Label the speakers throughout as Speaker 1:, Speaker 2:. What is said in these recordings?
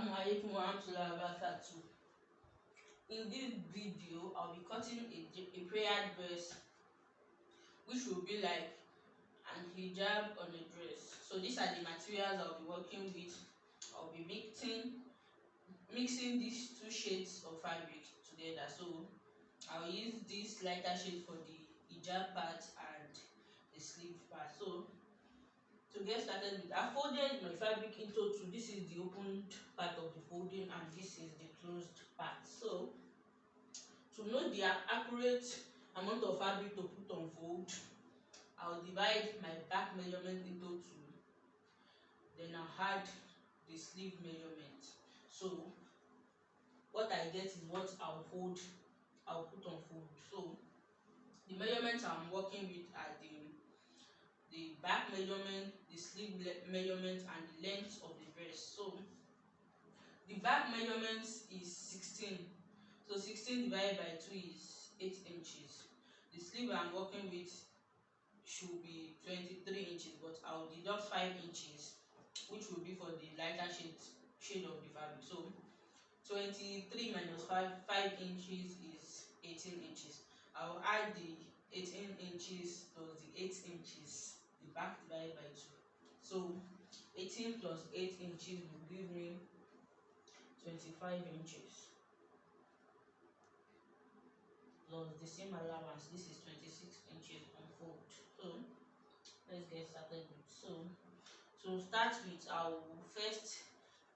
Speaker 1: Assalamualaikum warahmatullahi wabarakatuh. In this video, I'll be cutting a prayer dress, which will be like an hijab on a dress. So these are the materials I'll be working with. I'll be mixing these two shades of fabric together. So I'll use this lighter shade for the hijab part and the sleeve part. So to get started with, I folded my fabric into two. This is the opened part of the folding and this is the closed part. So to know the accurate amount of fabric to put on fold, I'll divide my back measurement into two, then I'll add the sleeve measurement. So what I get is what I'll put on fold. So the measurements I'm working with are the back measurement, the sleeve measurement, and the length of the dress. So the back measurement is 16. So 16 divided by 2 is 8 inches. The sleeve I'm working with should be 23 inches, but I'll deduct 5 inches, which will be for the lighter shade of the fabric. So 23 minus 5 inches is 18 inches. I'll add the 18 inches plus the 8 inches, the back divided by 2. So 18 plus 8 inches will give me 25 inches plus the same allowance. This is 26 inches on fold. So let's get started with. So to start with, I will first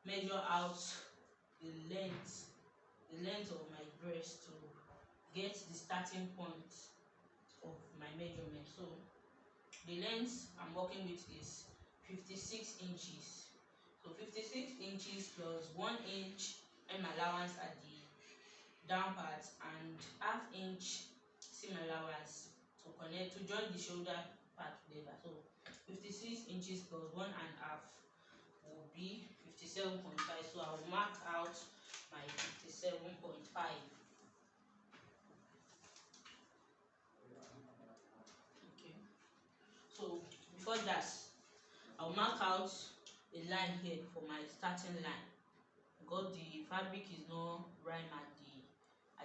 Speaker 1: measure out the length of my dress to get the starting point of my measurement. So the length I'm working with is 56 inches. So 56 inches plus 1 inch M allowance at the down part and half inch seam allowance to join the shoulder part together. So 56 inches plus 1 and half will be 57.5. So I will mark out my 57.5. Okay. So before that, I'll mark out a line here for my starting line, because the fabric is not rhyme at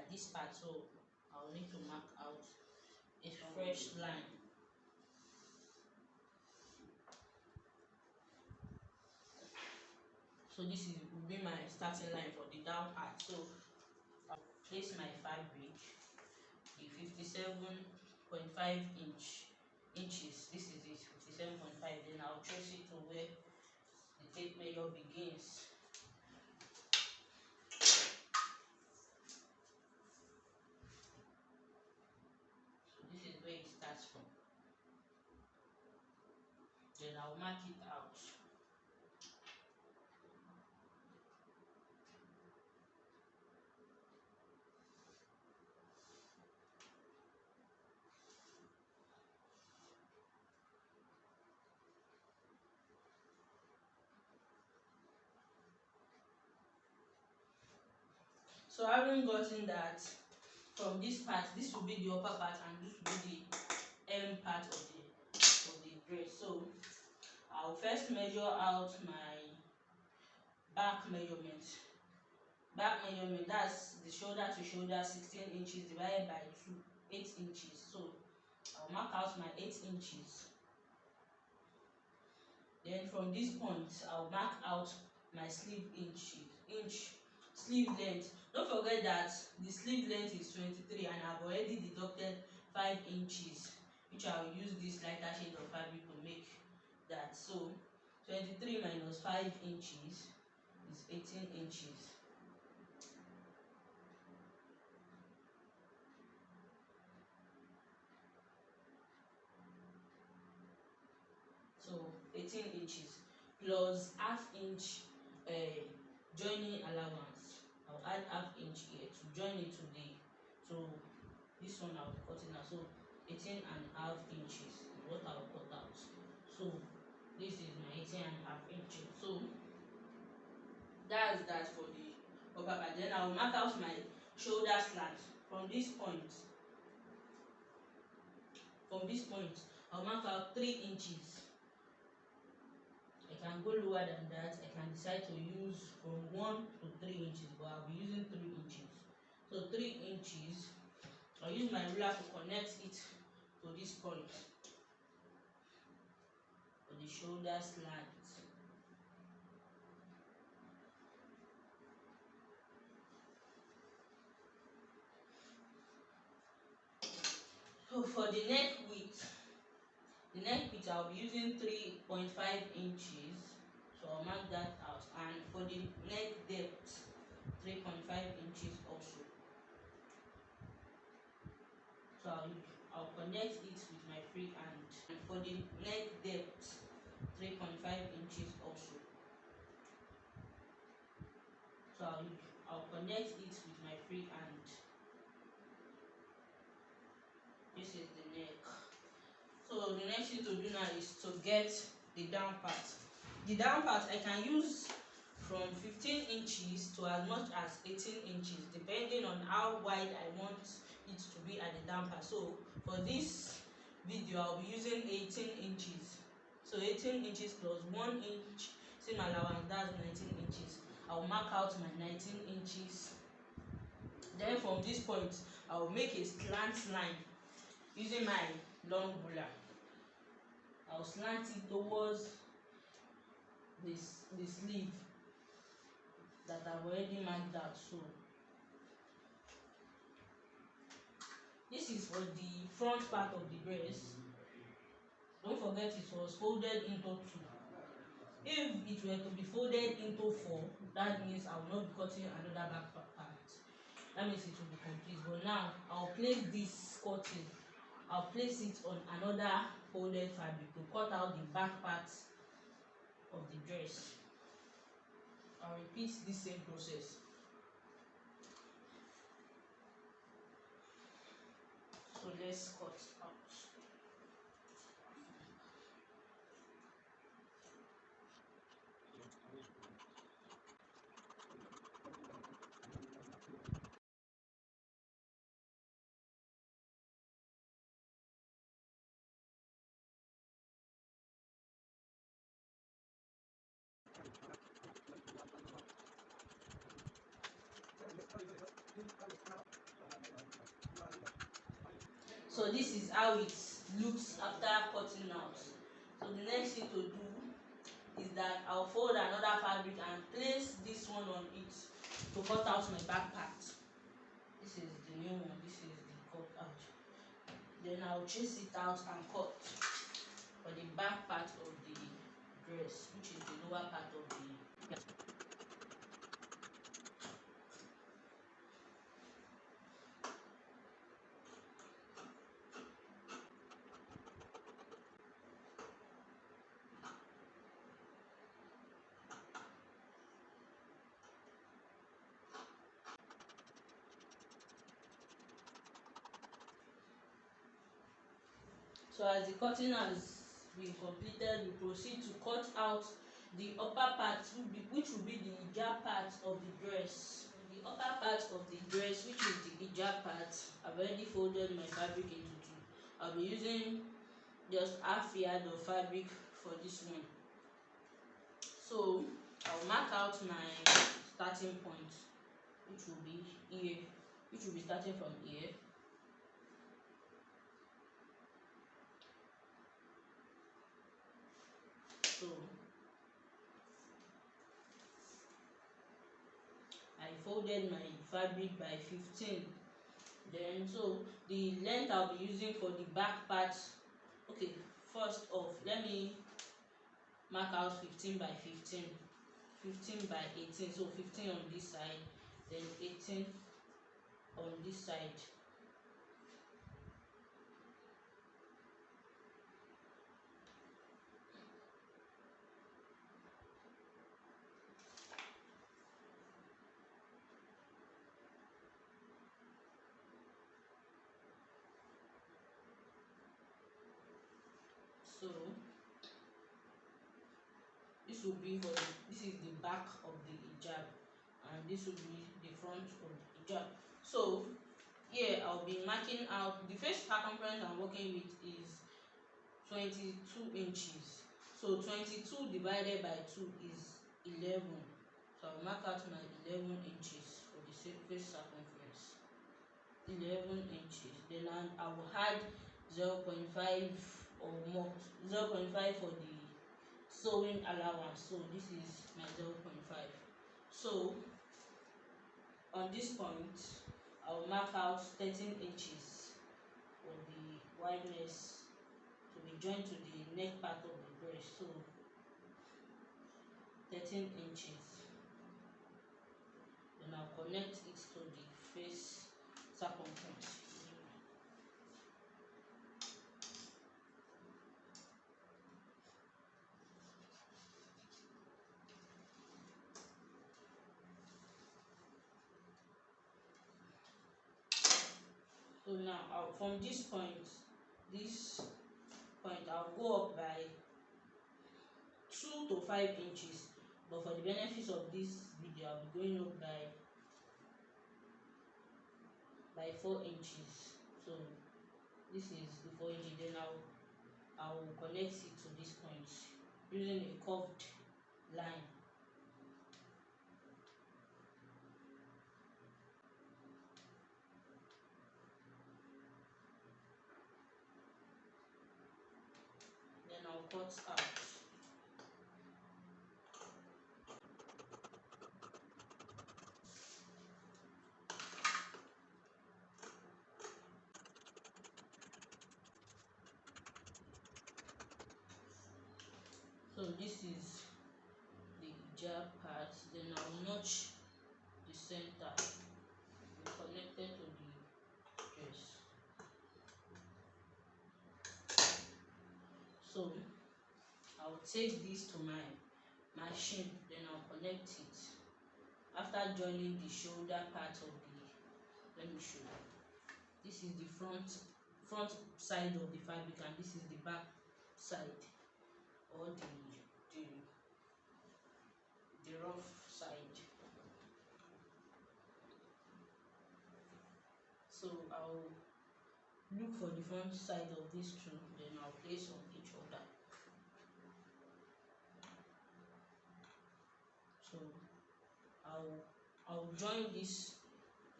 Speaker 1: this part, so I'll need to mark out a fresh line. So this will be my starting line for the down part. So I'll place my fabric, the 57.5 inches. This is it, 57.5. Then I'll trace it to where the tape measure begins. So this is where it starts from. Then I'll mark it out. So having gotten that, from this part, this will be the upper part and this will be the M part of the dress. So I'll first measure out my back measurement. Back measurement, that's the shoulder to shoulder, 16 inches divided by 2, 8 inches. So I'll mark out my 8 inches. Then from this point, I'll mark out my sleeve sleeve length. Don't forget that the sleeve length is 23 and I've already deducted 5 inches, which I will use this lighter shade of fabric to make that. So 23 minus 5 inches is 18 inches. So 18 inches plus half inch joining allowance. I'll add half inch here to join it to this one. I'll be cutting out. So 18 and half inches is what I'll cut out. So this is my 18 and half inches. So that's that for the upper part. Then I'll mark out my shoulder slant from this point. I'll mark out 3 inches. I can go lower than that. I can decide to use from 1 to 3 inches, but I'll be using 3 inches. So 3 inches, I'll use my ruler to connect it to this point for the shoulder slant. So for the neck width, I'll be using 3.5 inches. So I'll mark that out. And for the neck depth, 3.5 inches also. So I'll connect it with my free hand. And for the neck depth, 3.5 inches also. So I'll connect it with my free hand. This is the neck. So the next thing to do now is to get the down part. The down part I can use from 15 inches to as much as 18 inches depending on how wide I want it to be at the down part. So for this video I'll be using 18 inches. So 18 inches plus 1 inch same allowance, that's 19 inches. I'll mark out my 19 inches. Then from this point I'll make a slant line using my long ruler. I'll slant it towards the sleeve that I've already marked out. So this is for the front part of the dress. Don't forget it was folded into 2. If it were to be folded into 4, that means I will not be cutting another back part. That means it will be complete. But now I'll place this cutting. I'll place it on another folded fabric to cut out the back part of the dress. I'll repeat this same process. So let's cut out. So this is how it looks after cutting out. So the next thing to do is that I'll fold another fabric and place this one on it to cut out my back part. This is the new one. This is the cut out. Then I'll chase it out and cut for the back part of the dress, which is the lower part of the. So as the cutting has been completed, we proceed to cut out the upper part, which will be the hijab part of the dress. The upper part of the dress, which is the hijab part, I've already folded my fabric into 2. I'll be using just half yard of fabric for this one. So I'll mark out my starting point, which will be here, which will be starting from here. So I folded my fabric by 15. Then so the length I'll be using for the back part. Okay, first off, let me mark out 15 by 15, 15 by 18. So 15 on this side, then 18 on this side. So this will be for this is the back of the hijab, and this will be the front of the hijab. So here I'll be marking out the first circumference I'm working with is 22 inches. So 22 divided by 2 is 11. So I'll mark out my 11 inches for the surface circumference. 11 inches. Then I will add 0.5 or more, 0.5 for the sewing allowance. So this is my 0.5. So on this point, I will mark out 13 inches for the wideness to be joined to the neck part of the breast. So 13 inches. Then I'll connect it to the face circumference. So now from this point I'll go up by 2 to 5 inches, but for the benefits of this video I'll be going up by 4 inches. So this is the 4 inches. Then I'll connect it to this point using a curved line. Then I'll cut out. So this is the hijab part. Then I'll notch the center connected to the dress. So I'll take this to my machine, then I'll connect it. After joining the shoulder part of the, let me show you. This is the front side of the fabric, and this is the back side, or the rough side. So I'll look for the front side of these two, then I'll place on each other. So I'll join the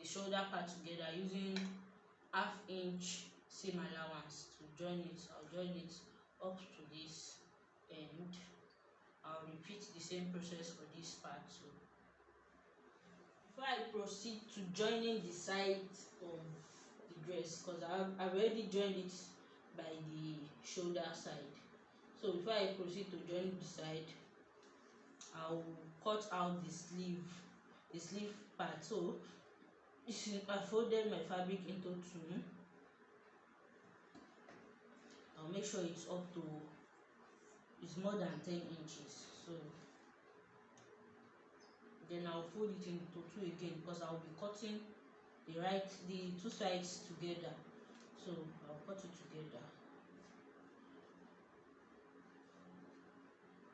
Speaker 1: shoulder part together using half-inch seam allowance to join it. I'll join it up to this end. I'll repeat the same process for this part too. Before I proceed to joining the sides of the dress, because I've already joined it by the shoulder side. So before I proceed to join the side, I'll cut out the sleeve part. So I folded my fabric into two. I'll make sure it's more than 10 inches. So then I'll fold it into two again, because I'll be cutting the two sides together. So I'll cut it together.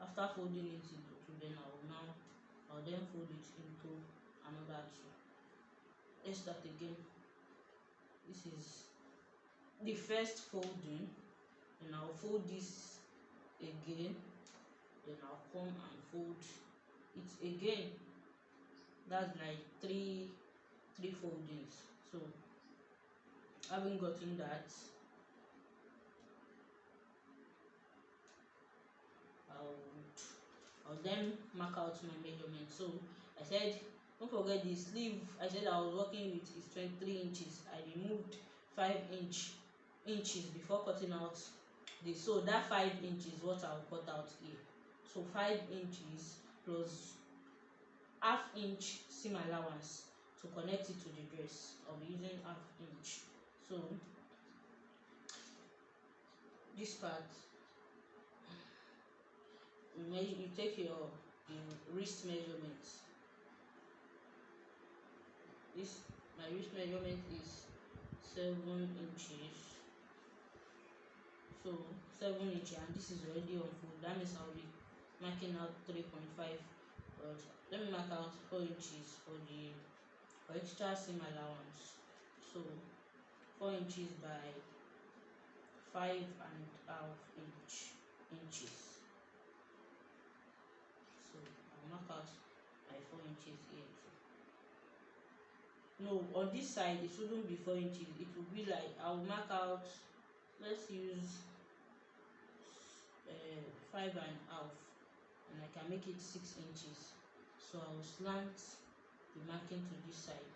Speaker 1: After folding it into two, then I'll then fold it into another two. Let's start again. This is the first folding, and I'll fold this again, then I'll come and fold it again. That's like three foldings. So having gotten that, I'll then mark out my measurement. So I said, don't forget the sleeve I said I was working with is 23 inches. I removed 5 inches before cutting out this. So that 5 inches is what I'll cut out here. So 5 inches plus half-inch seam allowance to connect it to the dress. I'll be using half-inch. So this part, you take your wrist measurement. My wrist measurement is 7 inches. So 7 inches, and this is already on fold. That means I'll be marking out 3.5. But let me mark out 4 inches for extra seam allowance. So 4 inches by 5.5 inches. mark out my 4 inches here too. No, on this side it wouldn't be 4 inches, it will be like I'll mark out, let's use 5.5, and I can make it 6 inches. So I will slant the marking to this side,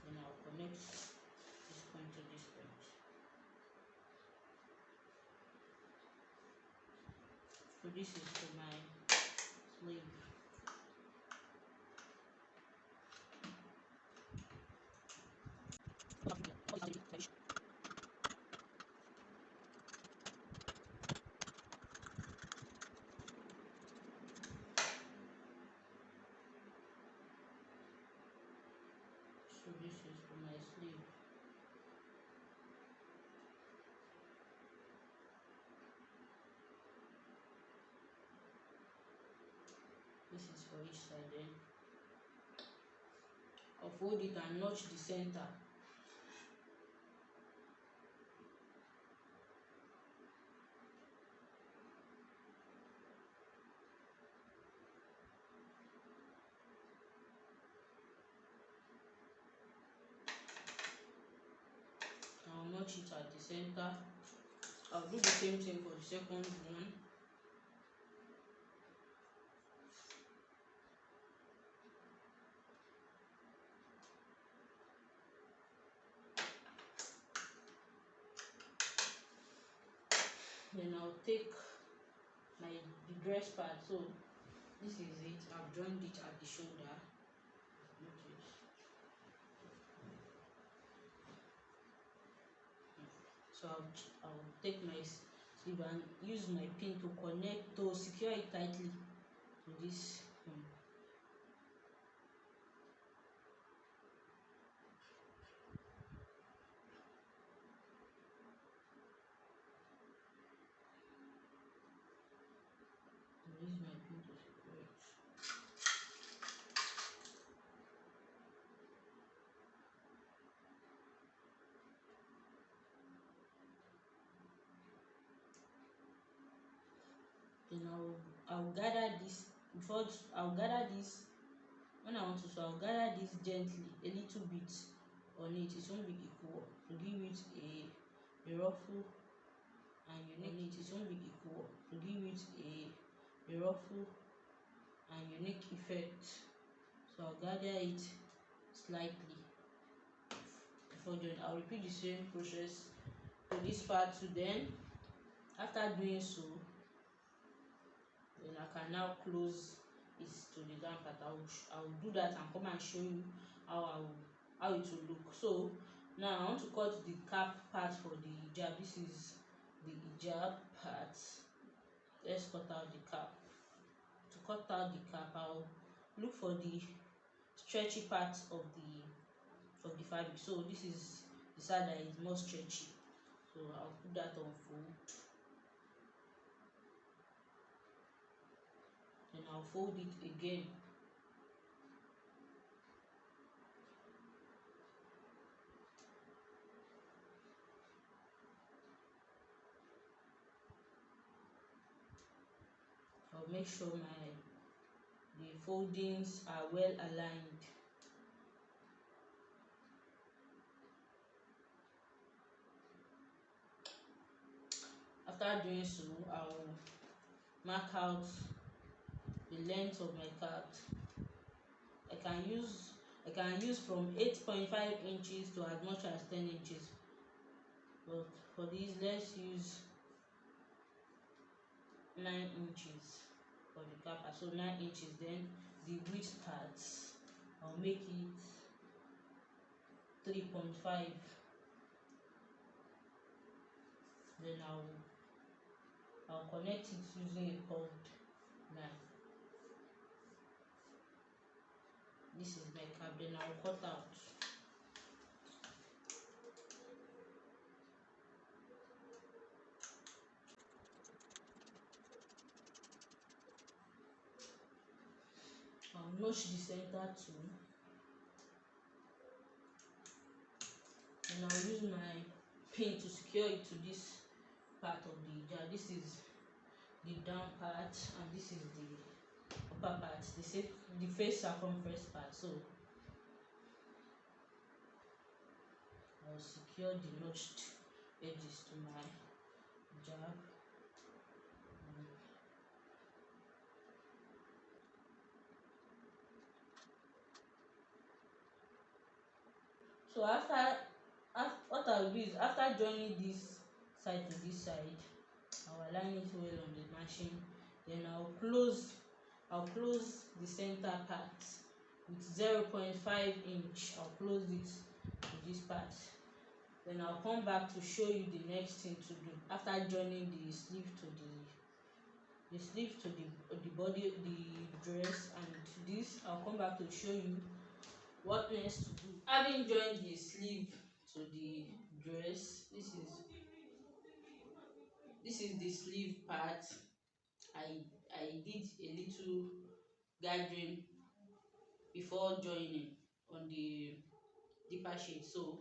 Speaker 1: then I'll connect this point to this point. So this is for my sleeve. So this is for my sleeve. This is for each side. Then I'll fold it and notch the center. I'll notch it at the center. I'll do the same thing for the second one. Then I'll take the dress part. So this is it. I've joined it at the shoulder. So I'll take my sleeve and use my pin to connect, to secure it tightly to this pin. Use my pin to secure it. Then I'll gather this. Before I'll gather this when I want to. So I'll gather this gently, a little bit on it. It won't be equal, to give it a ruffle and unique. It won't be equal, to give it a ruffle and unique effect. So I'll gather it slightly before doing. I'll repeat the same process to this part too. Then after doing so, then I can now close it to the down part. I'll do that and come and show you how it will look. So now I want to cut the cap part for the hijab. This is the hijab part. Let's cut out the cap. To cut out the cap, I'll look for the stretchy part of the fabric. So this is the side that is more stretchy. So I'll put that on fold. Then I'll fold it again. I'll make sure the foldings are well aligned. After doing so, I'll mark out the length of my card. I can use from 8.5 inches to as much as 10 inches. But for this, let's use 9 inches for the cap. So 9 inches. Then the width part, I'll make it 3.5. Then I'll connect it using a curved line. This is my cap. Then I'll cut out. I'll notch the center too. And I'll use my pin to secure it to this part of the hijab. This is the down part and this is upper part, the face circumference part. So I'll secure the notched edges to my jab. So what I'll do is, after joining this side to this side, I'll align it well on the machine. Then I'll close the center part with 0.5 inch. I'll close it to this part. Then I'll come back to show you the next thing to do after joining the sleeve to the body, the dress, and this. I'll come back to show you what next to do. Having joined the sleeve to the dress, this is the sleeve part. I did a little gathering before joining on the deeper shade. So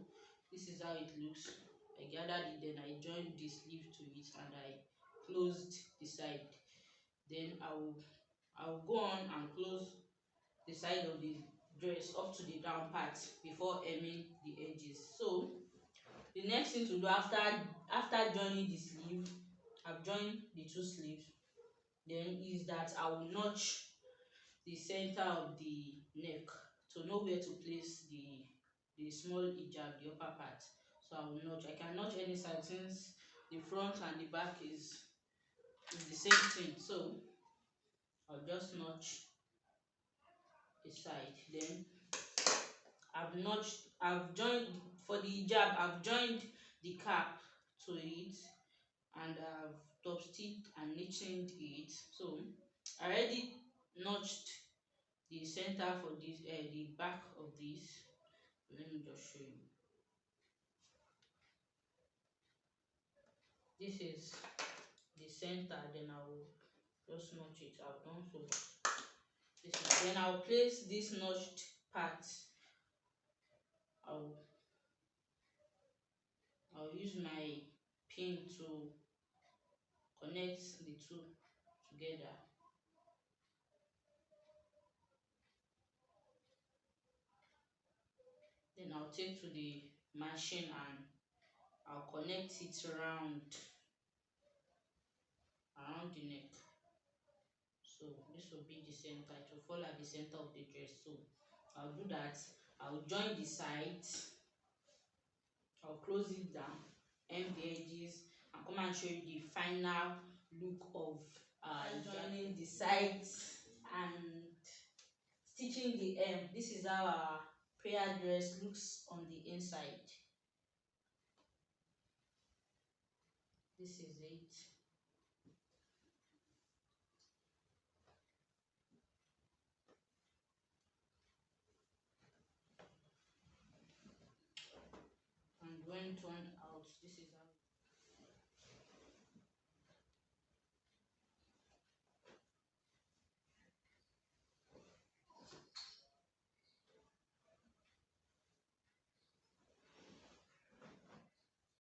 Speaker 1: this is how it looks. I gathered it, then I joined the sleeve to it, and I closed the side. Then I'll go on and close the side of the dress up to the down part before hemming the edges. So the next thing to do after joining the sleeve, I've joined the two sleeves, then is that I will notch the center of the neck to know where to place the small hijab, the upper part. So I will notch. I can notch any side since the front and the back is the same thing. So I'll just notch the side. Then I've joined for the hijab. I've joined the cap to it, and I've top stitched and knitted it. So I already notched the center for this, the back of this. Let me just show you. This is the center. Then I will just notch it. I've done so. Then I'll place this notched part. I'll I'll use my pin to connect the two together. Then I'll take to the machine and I'll connect it around the neck. So this will be the center. It will fall at the center of the dress. So I'll do that. I'll join the sides. I'll close it down, hem the edges, and come and show you the final look of joining the sides and stitching the hem. This is how our prayer dress looks on the inside. This is it. And when turned out, this is how